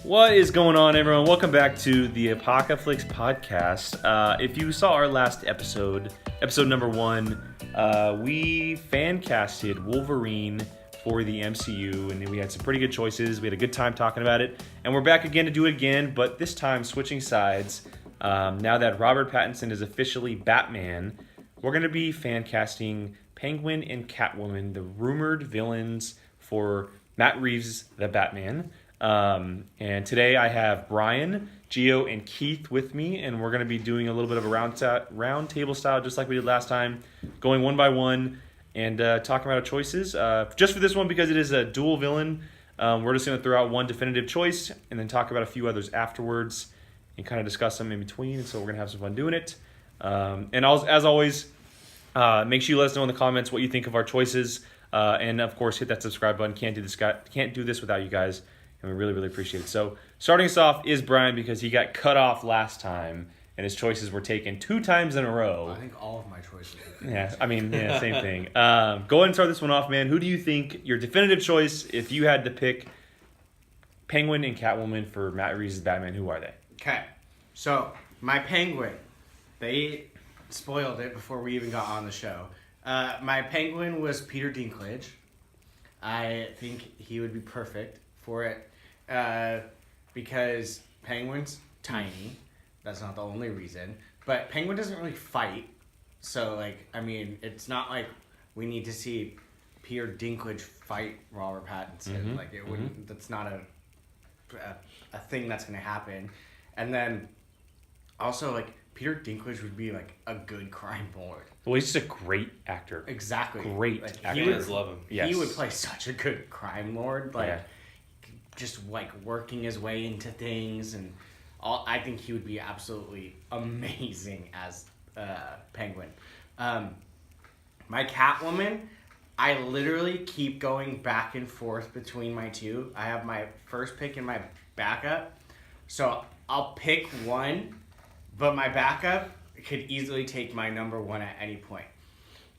What is going on, everyone? Welcome back to the Apocalypse podcast. If you saw our last episode number 1, we fan casted Wolverine for the MCU, and we had some pretty good choices. We had a good time talking about it, and we're back again to do it again, but this time switching sides. Now that Robert Pattinson is officially Batman, we're going to be fan casting Penguin and Catwoman, the rumored villains for Matt Reeves' The Batman. And today I have Brian, Gio, and Keith with me, and we're going to be doing a little bit of a round table style, just like we did last time, going one by one and talking about our choices. Just for this one, because it is a dual villain, we're just going to throw out one definitive choice and then talk about a few others afterwards and kind of discuss them in between. And so we're going to have some fun doing it. And as always, make sure you let us know in the comments what you think of our choices. And of course, hit that subscribe button. Can't do this without you guys. And we really, really appreciate it. So starting us off is Brian, because he got cut off last time and his choices were taken 2 times in a row. I think all of my choices were taken. Yeah, same thing. Go ahead and start this one off, man. Who do you think your definitive choice, if you had to pick Penguin and Catwoman for Matt Reeves' Batman, who are they? Okay, so my Penguin, they spoiled it before we even got on the show. My Penguin was Peter Dinklage. I think he would be perfect for it. Because Penguin's tiny. That's not the only reason. But Penguin doesn't really fight. So, it's not like we need to see Peter Dinklage fight Robert Pattinson. Mm-hmm. It wouldn't. That's not a thing that's going to happen. And then, also, Peter Dinklage would be, a good crime lord. Well, he's just a great actor. Exactly. Great actor. He would love him. Yes. He would play such a good crime lord. Just working his way into things and all. I think he would be absolutely amazing as Penguin. My Catwoman, I literally keep going back and forth between my two. I have my first pick and my backup, so I'll pick one, but my backup could easily take my number one at any point.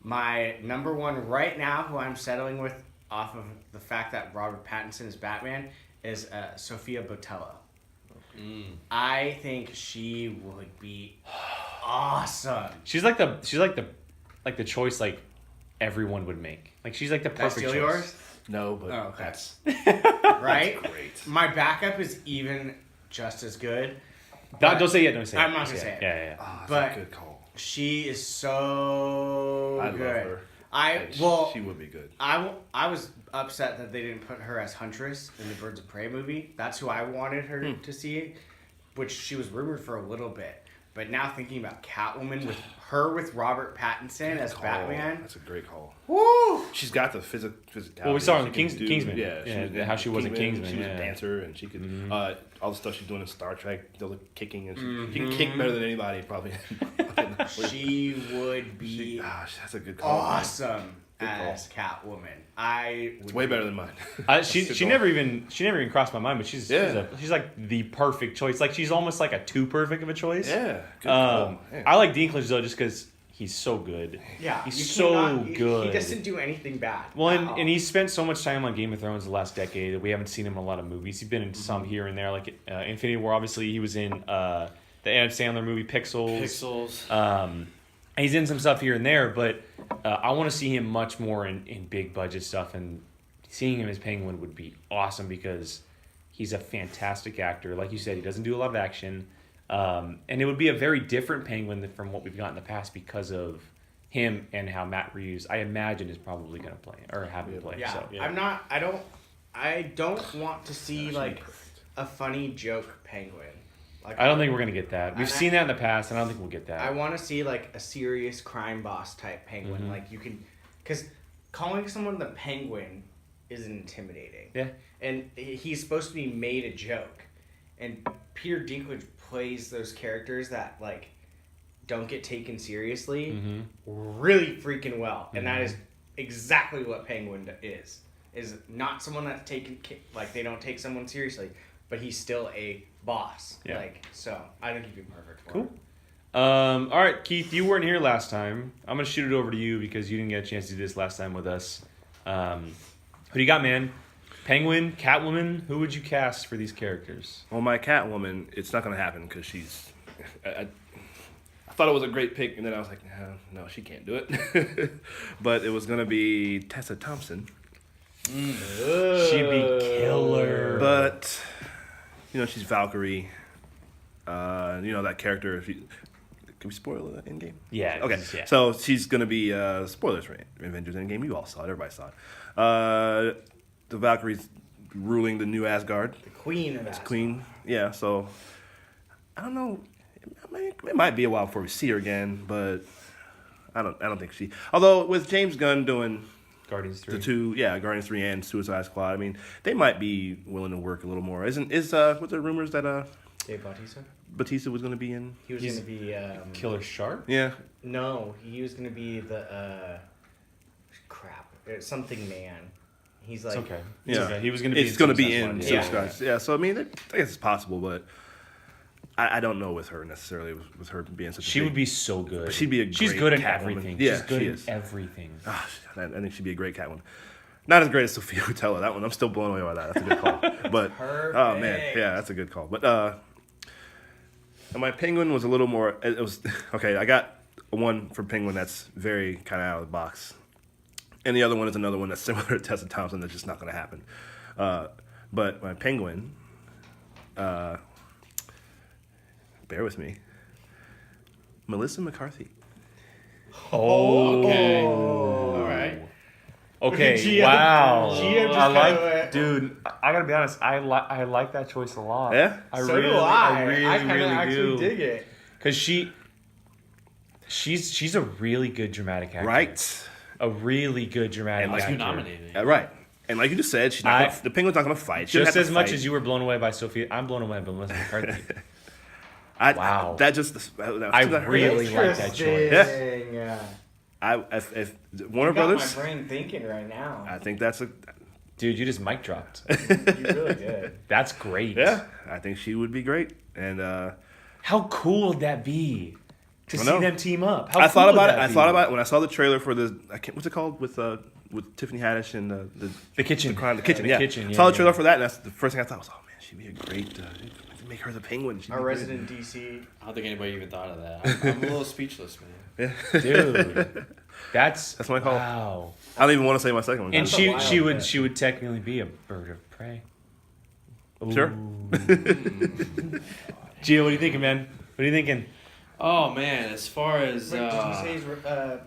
My number one right now, who I'm settling with off of the fact that Robert Pattinson is Batman, is Sofia Boutella. I think she would be awesome. She's like the choice everyone would make. She's the perfect That's still choice. yours? No, but Okay. that's Right? that's great. My backup is even just as good. Don't say it. Don't say it. I'm not gonna say it. Yeah. That's But- a good call. She is so I good. love her. She would be good. I was upset that they didn't put her as Huntress in the Birds of Prey movie. That's who I wanted her to see, which she was rumored for a little bit. But now thinking about Catwoman with Robert Pattinson as Batman. That's a great call. Woo! She's got the physicality. Well, we saw her in She can Kingsman. Yeah, how she was in Kingsman. She was yeah. a dancer, and she could all the stuff she's doing in Star Trek, kicking, and she can kick better than anybody probably. She would be That's a good call. awesome Good call. as Catwoman. It's way better than mine. She never even crossed my mind, but she's like the perfect choice. She's almost like a too perfect of a choice. Yeah, good call. Yeah. I like Dinklage though, just because he's so good. Yeah, he's so good. He doesn't do anything bad. Well, and he's spent so much time on Game of Thrones the last decade. We haven't seen him in a lot of movies. He's been in some here and there, like Infinity War. Obviously, he was in the Adam Sandler movie Pixels. And he's in some stuff here and there, but I want to see him much more in big budget stuff. And seeing him as Penguin would be awesome because he's a fantastic actor. Like you said, he doesn't do a lot of action. And it would be a very different Penguin from what we've got in the past because of him and how Matt Reeves, I imagine, is probably going to play or have him play. Yeah, So. I don't want to see a funny joke Penguin. I don't think we're going to get that. We've seen that in the past, and I don't think we'll get that. I want to see a serious crime boss type Penguin. Mm-hmm. You can, because calling someone the Penguin is intimidating. Yeah. And he's supposed to be made a joke, and Peter Dinklage plays those characters that don't get taken seriously really freaking well, and that is exactly what Penguin is not someone that's taken they don't take someone seriously, but he's still a boss. Yeah. So I think he'd be perfect for Cool. it. All right, Keith, you weren't here last time. I'm going to shoot it over to you because you didn't get a chance to do this last time with us. Who do you got, man? Penguin, Catwoman. Who would you cast for these characters? Well, my Catwoman, it's not going to happen because she's. I thought it was a great pick, and then I was like, no, she can't do it. But it was going to be Tessa Thompson. She'd be killer. But, she's Valkyrie. That character. Can we spoil the Endgame? Yeah. Okay. Yeah. So she's going to be, spoilers for Avengers Endgame. You all saw it. Everybody saw it. The Valkyrie's ruling the new Asgard. The Queen of Asgard. Queen. Yeah, so I don't know. It might be a while before we see her again, but I don't think she. Although with James Gunn doing Guardians 3. the two, Guardians 3 and Suicide Squad, I mean, they might be willing to work a little more. Was there rumors that Dave Bautista? Batista was going to be in? He was going to be Killer Shark? Yeah. No, he was going to be the something man. He's like, It's okay. Yeah. Okay. He was going to be. It's going to be in Suicide Squad, Suicide Squad. Yeah. So I mean, I guess it's possible, but I don't know with her necessarily. With her being such. She would be so good. She'd be a She's great good in Catwoman. everything. Yeah, She's good she in is. everything. I think she'd be a great Catwoman. Not as great as Sophia Boutella. That one, I'm still blown away by that. That's a good call. But Perfect. oh man, yeah, that's a good call. But and my Penguin was a little more. It was okay. I got one for Penguin that's very kind of out of the box, and the other one is another one that's similar to Tessa Thompson. That's just not going to happen. But my Penguin, bear with me, Melissa McCarthy. Okay. all right. Okay. Gio- Wow. Gio just I like, kinda- dude. I gotta be honest. I like that choice a lot. Yeah? I So really, do I. I really, I kind of really actually do. dig it. Because she's a really good dramatic actor. Right. A really good dramatic And like actor. you nominated. Right. And like you just said, the Penguin's not going to fight. She Just doesn't as have to much fight. as you were blown away by Sophia, I'm blown away by Melissa McCarthy. Wow. That just. I really like that choice. Yeah. If Warner You got Brothers, my brain thinking right now. I think that's a. Dude, you just mic dropped. You really did. That's great. Yeah, I think she would be great. And How cool would that be to I see know. them team up? How I thought cool about would it. that I be? thought about it when I saw the trailer for what's it called with Tiffany Haddish and The Kitchen. the kitchen. The Yeah, Kitchen, saw the yeah, trailer yeah. for that, and that's the first thing I thought was, oh man, she'd be a great. Make her the Penguin. She'd Our be great. resident DC. I don't think anybody even thought of that. I'm a little speechless, man. Dude. That's my call. Wow. I don't even want to say my second one. And guys. That's a she wild would bet. she would technically be a bird of prey. Sure. Gio, what are you thinking, man? What are you thinking? Oh man, as far as Wait, did you say he's, yeah,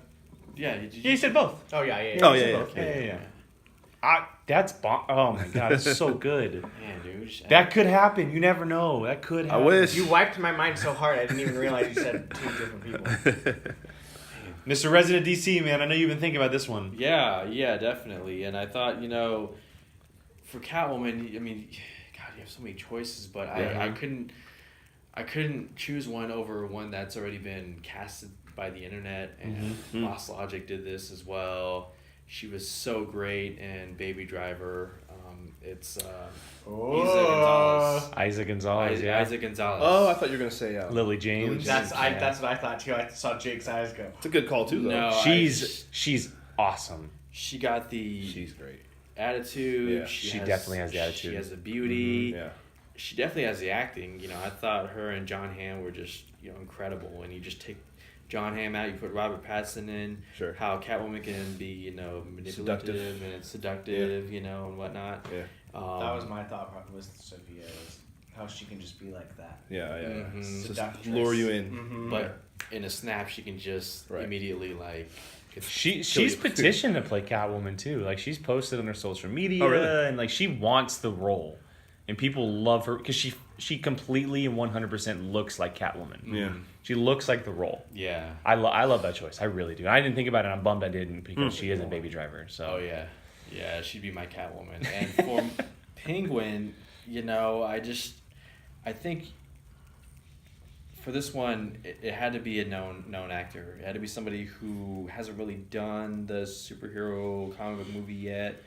Yeah, you said both. Oh yeah, yeah. Oh, you said yeah, both. Yeah. That's oh my god, it's so good. man, dude. That could happen. You never know. That could happen. wish. You wiped my mind so hard I didn't even realize you said two different people. Mr. Resident DC, man, I know you've been thinking about this one. Yeah, definitely. And I thought, for Catwoman, I mean, God, you have so many choices, but I couldn't choose one over one that's already been casted by the internet, and Lost Logic did this as well. She was so great in Baby Driver. It's Isaac Gonzalez, yeah. Isaac Gonzalez. Oh, I thought you were gonna say Lily James. That's what I thought too. I saw Jake's eyes go. It's a good call too, though. No, She's awesome. she got the She's great. attitude. Yeah. She definitely has the attitude. She has the beauty. Yeah. She definitely has the acting. I thought her and John Hamm were just incredible. And you just take John Hamm out, you put Robert Pattinson in. Sure. How Catwoman can be manipulative Seductive. and seductive, and whatnot. Yeah. That was my thought problem with Sophia, was how she can just be like that. Yeah. Mhm. Just Seductress. lure you in. Mhm. But in a snap, she can just Right. immediately She's you. petitioned to play Catwoman too. Like she's posted on her social media, Oh, really? and like she wants the role, and people love her because she completely and 100% looks like Catwoman. Yeah. She looks like the role. Yeah. I love that choice. I really do. I didn't think about it. I'm bummed I didn't because she is a Baby Driver. So Oh yeah, yeah, she'd be my Catwoman. And for Penguin, I think for this one, it had to be a known actor. It had to be somebody who hasn't really done the superhero comic book movie yet,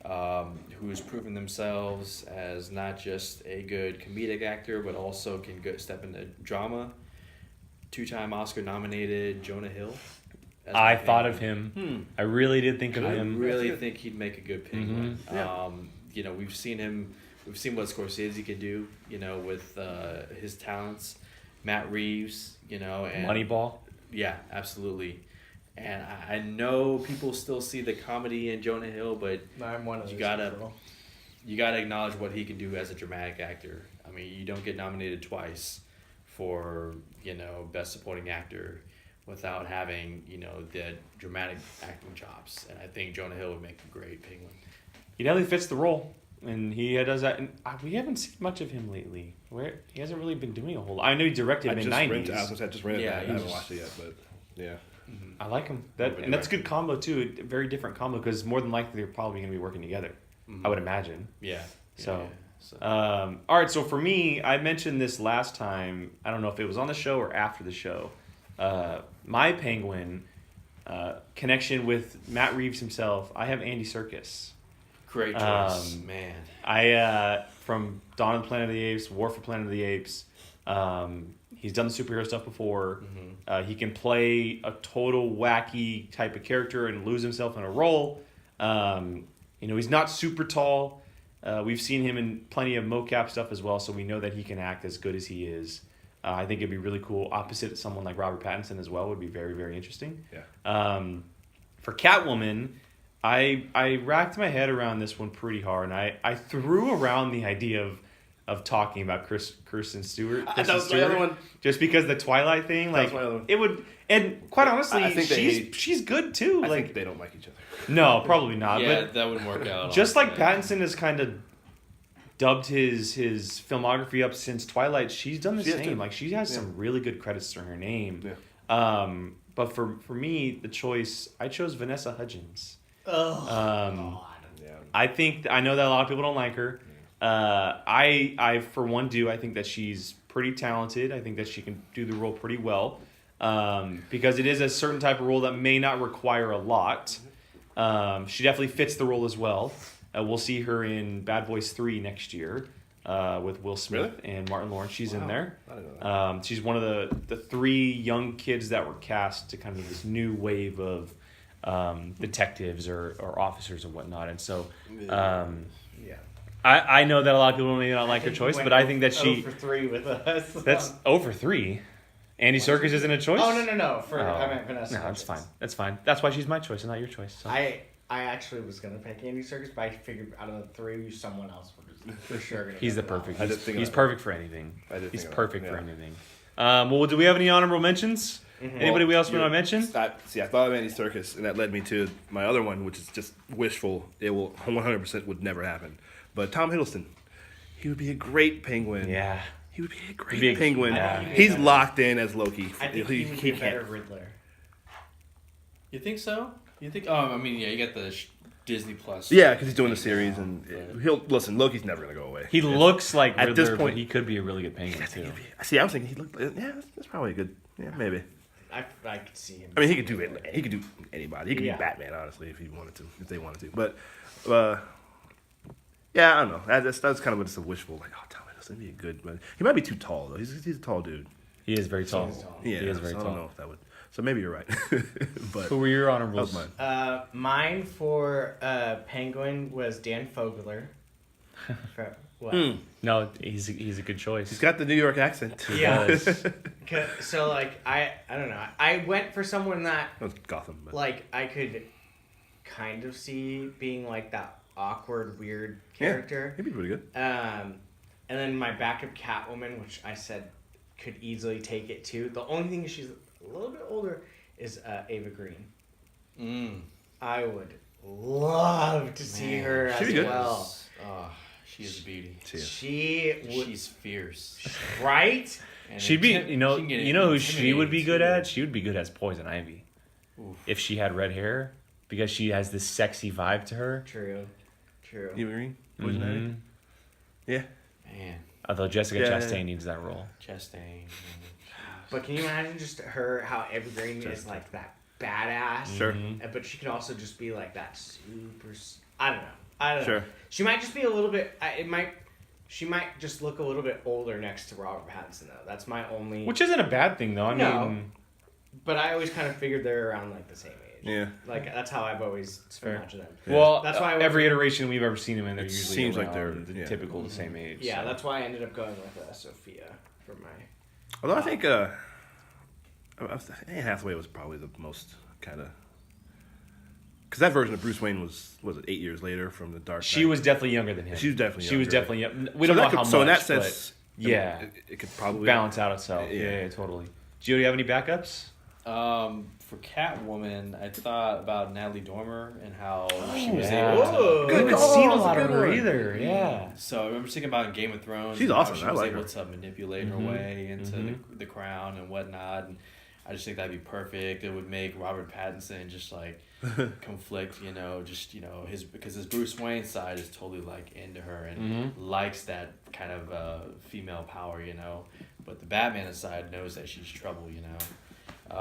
who has proven themselves as not just a good comedic actor, but also can step into drama. 2-time Oscar nominated Jonah Hill. as I my thought of Penguin. him. I really did think of I him. really think he'd make a good Penguin. Yeah. we've seen what Scorsese could do, with his talents. Matt Reeves, and Moneyball. Yeah, absolutely. And I know people still see the comedy in Jonah Hill, but I'm one of you those you gotta acknowledge what he can do as a dramatic actor. I mean, you don't get nominated twice for best supporting actor without having the dramatic acting chops. And I think Jonah Hill would make a great Penguin. He definitely fits the role, and he does that. And we haven't seen much of him lately. Where he hasn't really been doing a whole lot. I know he directed in the 90s. I just rented Yeah, it. I haven't watched it yet, but yeah. I like him. That's a good combo too. A very different combo because more than likely they're probably going to be working together. I would imagine. Yeah. So, all right. So for me, I mentioned this last time. I don't know if it was on the show or after the show. My Penguin connection with Matt Reeves himself. I have Andy Serkis. Great choice, man. I from Dawn of the Planet of the Apes, War for Planet of the Apes. He's done the superhero stuff before. He can play a total wacky type of character and lose himself in a role. He's not super tall. We've seen him in plenty of mocap stuff as well, so we know that he can act as good as he is. I think it'd be really cool. Opposite someone like Robert Pattinson as well would be very, very interesting. Yeah. For Catwoman, I racked my head around this one pretty hard, and I threw around the idea of talking about Kristen Stewart. That was my other one. Just because the Twilight thing, That was my other one. it would, and quite honestly, I think she's good too. I think they don't like each other. No, probably not. Yeah, but that wouldn't work out. just like Pattinson has kind of dubbed his filmography up since Twilight, she's done the same. Like she has some really good credits to her name. Yeah. But for me, the choice I chose Vanessa Hudgens. Oh, God. Yeah. I know that a lot of people don't like her. I for one do. I think that she's pretty talented. I think that she can do the role pretty well. Because it is a certain type of role that may not require a lot. She definitely fits the role as well. We'll see her in Bad Boys 3 next year with Will Smith and Martin Lawrence. She's in there. I didn't know that. She's one of the 3 young kids that were cast to kind of this new wave of detectives or officers and whatnot. And so Yeah. I know that a lot of people may not like her choice, but I think that she... 0 for 3 with us. That's 0 for 3. Andy Serkis isn't a choice? Oh, no. I meant Vanessa. No, that's fine. That's fine. That's why she's my choice and not your choice. So. I actually was going to pick Andy Serkis, but I figured out of the 3 of you, someone else was for sure going to He's the perfect. I did think He's of perfect for anything. He's think of perfect that, for yeah. anything. Well, do we have any honorable mentions? Anybody else want to mention? I thought of Andy Serkis, and that led me to my other one, which is just wishful. It will 100% would never happen. But Tom Hiddleston, he would be a great Penguin. Yeah. He would be a great Penguin. yeah. He's locked in as Loki. I think he would be a better Riddler. You think so? You think? Oh, I mean, yeah, you got the Disney Plus. Yeah, because he's doing the series, and Loki's never gonna go away. He looks like At Riddler, this point- but he could be a really good penguin too. See, I was thinking he looked. Yeah, that's probably a good. Yeah, maybe. I could see him. I mean, he could do it. He could do anybody. He could Yeah. be Batman, honestly, if he wanted to, if they wanted to. But, yeah, I don't know. That's kind of just a wishful. Like, oh, Tom Hiddleston be a good. But he might be too tall though. He's a tall dude. He is very tall. Yeah, he is very so tall. I don't know if that would. So maybe you're right. But Who were your that honorables? was mine. Mine for Penguin was Dan Fogler. For, what? No, he's a good choice. He's got the New York accent. Yeah. So like I don't know. I went for someone that That was Gotham. But. like I could kind of see being like that awkward, weird character. He'd be pretty good. And then my backup Catwoman, which I said could easily take it too. The only thing is she's a little bit older is Ava Green. I would love to see her She'd as be good. well. Oh, she is a beauty. She's fierce. right. And She'd be, she can get who she would be good intimidating, at? She would be good as Poison Ivy. Oof. If she had red hair, because she has this sexy vibe to her. True. Eva Green? Poison Ivy? Yeah. Man, Although Jessica Yeah, Chastain yeah. needs that role. Chastain. But can you imagine just her, how Eva Green is like that badass? Sure. But she could also just be like that super. I don't know. Sure. She might just be a little bit. She might just look a little bit older next to Robert Pattinson though. That's my only. Which isn't a bad thing, though. I No. mean, But I always kind of figured they're around like the same age. Yeah. Like that's how I've always imagined them. Well, That's why I every iteration we've ever seen him in, they're It usually seems like around they're, the yeah. typical the same age. Yeah, so. that's why I ended up going with Sophia for my. Although I think Anne Hathaway was probably the most kind of. Because that version of Bruce Wayne was it 8 years later from the Dark Knight? She was definitely younger than him. She was definitely She was younger. definitely young. We don't know how much. So in that sense, yeah, it could probably balance out itself. Yeah. Yeah, totally. Gio, do you have any backups? For Catwoman, I thought about Natalie Dormer and how she Oh, was yeah. able to. Whoa. We haven't Good seen a call. lot That's of a good her one. either. Yeah. So I remember thinking about in Game of Thrones. She's and how awesome. She I was like able her. to manipulate her way into the crown and whatnot. And I just think that'd be perfect. It would make Robert Pattinson just like conflict, because his Bruce Wayne side is totally like into her and likes that kind of female power, But the Batman side knows that she's trouble,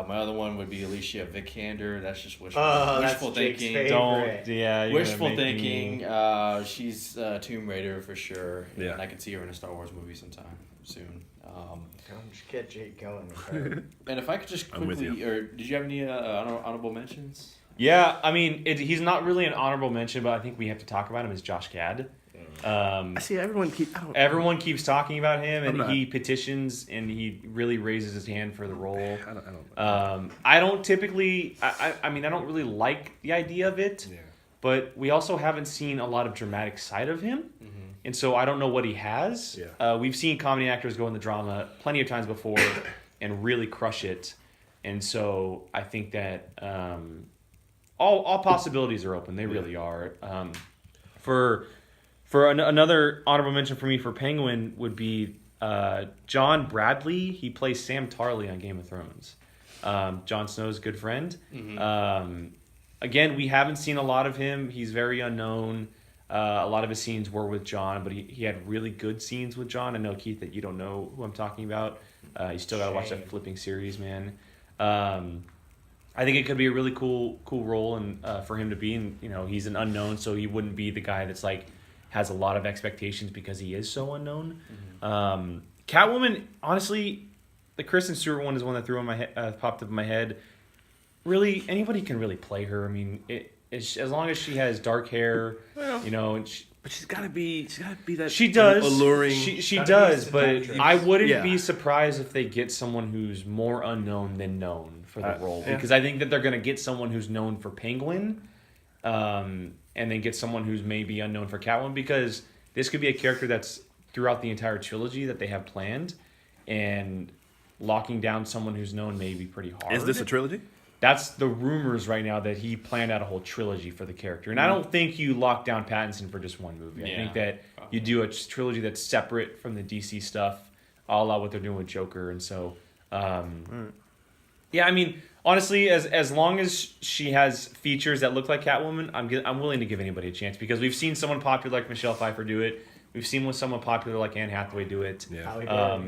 My other one would be Alicia Vikander. That's just wishful Jake's thinking. favorite. Don't. Yeah. you're Wishful gonna make thinking. me- She's Tomb Raider for sure. Yeah. And I could see her in a Star Wars movie sometime soon. Don't just get Jake going with her. And if I could just I'm with quickly, or did you have any honorable mentions? Yeah, I mean, he's not really an honorable mention, but I think we have to talk about him as Josh Gad. I see everyone Everyone keeps talking about him, and I'm not- he petitions, and he really raises his hand for the role. I don't. I don't typically. I mean, I don't really like the idea of it. Yeah. But we also haven't seen a lot of dramatic side of him, and so I don't know what he has. Yeah. We've seen comedy actors go in the drama plenty of times before and really crush it, and so I think that all possibilities are open. They really are. Another honorable mention for me for Penguin would be John Bradley. He plays Sam Tarly on Game of Thrones. Jon Snow's good friend. Again, we haven't seen a lot of him. He's very unknown. A lot of his scenes were with John, but he had really good scenes with John. I know, Keith, that you don't know who I'm talking about. You still got to watch that flipping series, man. I think it could be a really cool role and for him to be. And he's an unknown, so he wouldn't be the guy that's like has a lot of expectations because he is so unknown. Catwoman, honestly, the Kristen Stewart one is one that popped up in my head. Really, anybody can really play her. I mean, as long as she has dark hair, and But she's got to be that. she does alluring. She Gotta does, be but seductress. I wouldn't Yeah. be surprised if they get someone who's more unknown than known for the role, yeah. because I think that they're going to get someone who's known for Penguin, and then get someone who's maybe unknown for Catwoman, because this could be a character that's throughout the entire trilogy that they have planned, and locking down someone who's known may be pretty hard. Is this a trilogy? That's the rumors right now, that he planned out a whole trilogy for the character. And I don't think you lock down Pattinson for just one movie. I think that you do a trilogy that's separate from the DC stuff, a la what they're doing with Joker. And so, yeah, I mean, honestly, as long as she has features that look like Catwoman, I'm willing to give anybody a chance, because we've seen someone popular like Michelle Pfeiffer do it. We've seen someone popular like Anne Hathaway do it. Yeah.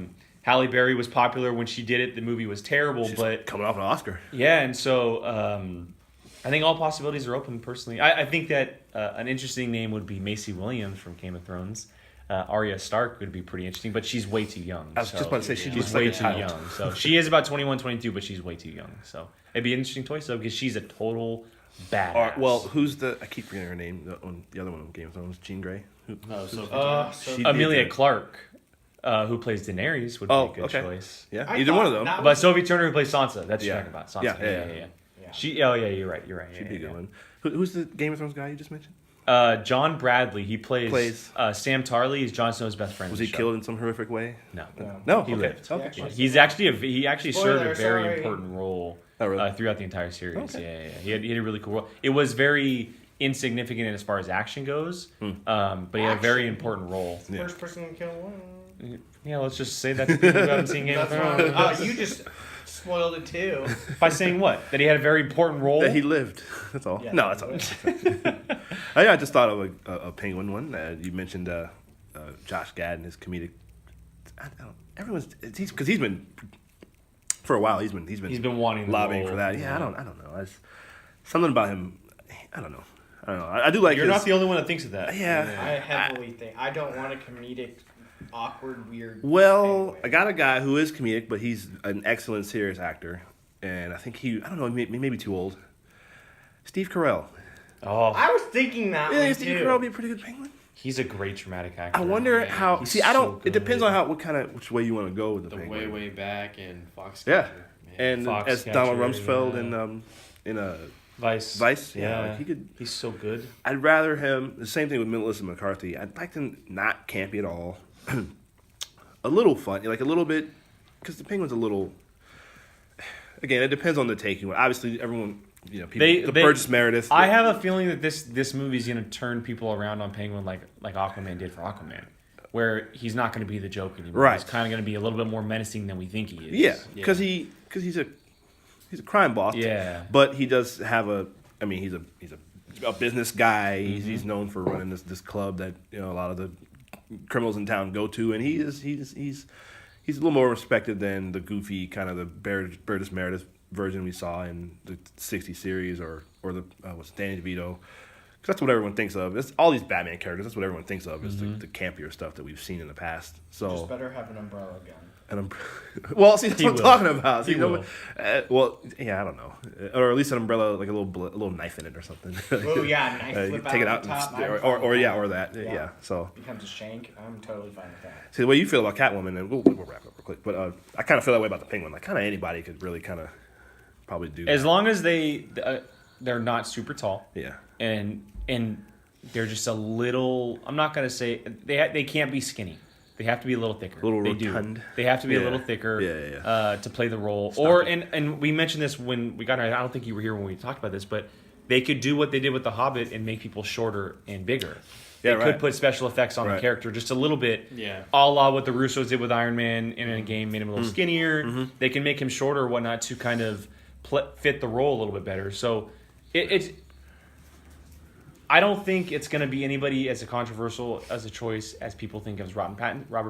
Halle Berry was popular when she did it. The movie was terrible, but coming off an Oscar. yeah, and so I think all possibilities are open. Personally, I think that an interesting name would be Macy Williams from Game of Thrones. Arya Stark would be pretty interesting, but she's way too young. I was just about to say, she she's looks way like a too child. young. So she is about 21, 22, but she's way too young. So it'd be an interesting choice though, because she's a total badass. Well, who's I keep forgetting her name. The other one on Game of Thrones, Jean Grey. No, so Amelia Clarke, who plays Daenerys, would be a good okay. choice. Yeah, I either one of thought them. that But Sophie Turner, who plays Sansa, that's what Yeah. you're talking about. Sansa. Yeah. Yeah. You're right. She'd be a good one. Who's the Game of Thrones guy you just mentioned? John Bradley. He plays Sam Tarly. Is Jon Snow's best friend. Was in he the show. killed in some horrific way? No. No, He okay. lived. Okay. Yeah. He actually served a Spoiler, very sorry. important role Oh, really? throughout the entire series. Okay. Yeah. He had a really cool role. It was very insignificant as far as action goes, but he had a very important role. Yeah. First person to kill one. Yeah, let's just say that to people who haven't seen Game of That's Thrones. why. Oh, you just spoiled it too. By saying what? That he had a very important role? That he lived. That's all. Yeah, No, that's all. I just thought of a Penguin one. You mentioned Josh Gad and his comedic. Because he's been for a while. He's been wanting the lobbying role. for that. Yeah, I don't know. Something about him. I don't know. I do like. You're his, not the only one that thinks of that. Yeah. I heavily think I don't want a comedic, awkward, weird. Well, Penguin. I got a guy who is comedic, but he's an excellent serious actor, and I think I don't know, he may be too old. Steve Carell. Oh, I was thinking that Yeah, one Steve too. Carell would be a pretty good Penguin. he's a great dramatic actor. I wonder how. He's See, I don't. so It depends good. on which way you want to go with the The Penguin. way back in Fox. Yeah, Man. and Foxcatcher, as Donald Rumsfeld yeah. in a Vice. Vice, Yeah, like, he could. He's so good. I'd rather him. The same thing with Melissa McCarthy. I'd like him not campy at all. A little fun, like a little bit, because the Penguin's a little. Again, it depends on the take you want. Obviously, everyone, people. Burgess Meredith. I have a feeling that this movie is going to turn people around on Penguin like Aquaman did for Aquaman, where he's not going to be the joke anymore. Right. He's kind of going to be a little bit more menacing than we think he is. Yeah, because he's a crime boss. Yeah. But he does have he's a business guy. He's known for running this club that a lot of the criminals in town go to, and he's a little more respected than the goofy kind of the Burgess Meredith version we saw in the '60s series or the what's Danny DeVito. Because that's what everyone thinks of. It's all these Batman characters. That's what everyone thinks of is the campier stuff that we've seen in the past. So Just better have an umbrella gun. well, see, that's He what I'm will. talking about. See, He will. Well, yeah, I don't know, or at least an umbrella, like a little knife in it or something. Oh yeah, knife You flip take it out out, the top. and, I'm or fine with that. Yeah. Yeah. So, Becomes a shank. I'm totally fine with that. see the way you feel about Catwoman, and we'll wrap up real quick. But I kind of feel that way about the Penguin. Like, kind of anybody could really kind of probably do. As that. long as they're not super tall. Yeah. And they're just a little. I'm not going to say they can't be skinny. They have to be a little thicker. A little they rotund. Do. They have to be a Yeah. little thicker. Yeah. To play the role. Stop And we mentioned this when we got here. I don't think you were here when we talked about this, but they could do what they did with the Hobbit and make people shorter and bigger. They Yeah, could right. put special effects on the Right. character just a little bit. Yeah. A la what the Russos did with Iron Man in a game, made him a little skinnier. They can make him shorter or whatnot to kind of fit the role a little bit better. So it's. I don't think it's going to be anybody as controversial as a choice as people think of Robert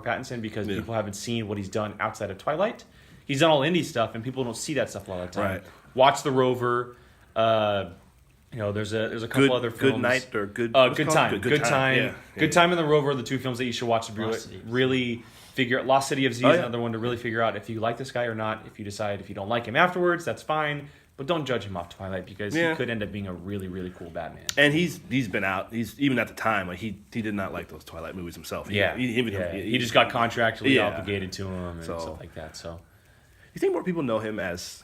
Pattinson because people haven't seen what he's done outside of Twilight. He's done all indie stuff, and people don't see that stuff a lot of the time. Right. Watch The Rover. There's a couple other films. Good Night or Good. Good Time. Good Time. Yeah. Good Time and The Rover are the two films that you should watch to really figure out. Lost City of Z is another one to really figure out if you like this guy or not. If you decide if you don't like him afterwards, that's fine. But don't judge him off Twilight because he could end up being a really, really cool Batman. And he's been out. He's even at the time like he did not like those Twilight movies himself. He just got contractually Yeah. obligated to him and So- stuff like that. So You think more people know him as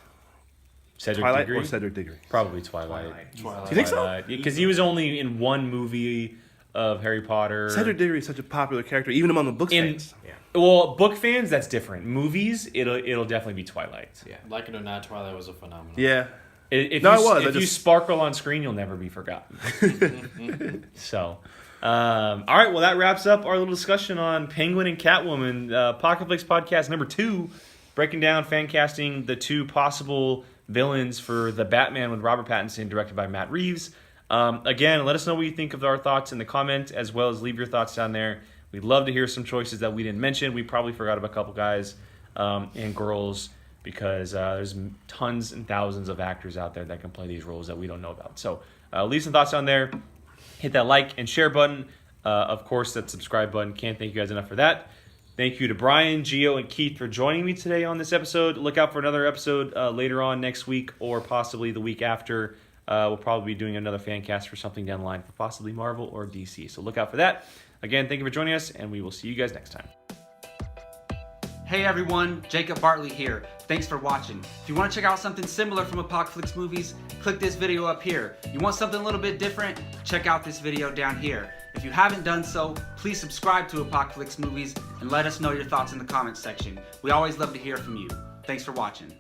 Cedric Twilight Diggory? or Cedric Diggory? Probably Twilight. You think so? Because he was only in one movie of Harry Potter. Cedric Diggory is such a popular character, even among the book fans. Well, book fans, that's different. Movies, it'll definitely be Twilight. Yeah. Like it or not, Twilight was a phenomenon. Yeah. If No, you, it was. If you sparkle on screen, you'll never be forgotten. So, all right. Well, that wraps up our little discussion on Penguin and Catwoman. Pocket Flicks podcast number 2, breaking down fan casting the 2 possible villains for the Batman with Robert Pattinson, directed by Matt Reeves. Again, let us know what you think of our thoughts in the comments, as well as leave your thoughts down there. We'd love to hear some choices that we didn't mention. We probably forgot about a couple guys and girls, because there's tons and thousands of actors out there that can play these roles that we don't know about. So leave some thoughts down there. Hit that like and share button. Of course, that subscribe button. Can't thank you guys enough for that. Thank you to Brian, Gio, and Keith for joining me today on this episode. Look out for another episode later on next week or possibly the week after. We'll probably be doing another fan cast for something down the line for possibly Marvel or DC. So look out for that. Again, thank you for joining us, and we will see you guys next time. Hey everyone, Jacob Bartley here. Thanks for watching. If you want to check out something similar from Apocalypse Movies, click this video up here. You want something a little bit different? Check out this video down here. If you haven't done so, please subscribe to Apocalypse Movies and let us know your thoughts in the comments section. We always love to hear from you. Thanks for watching.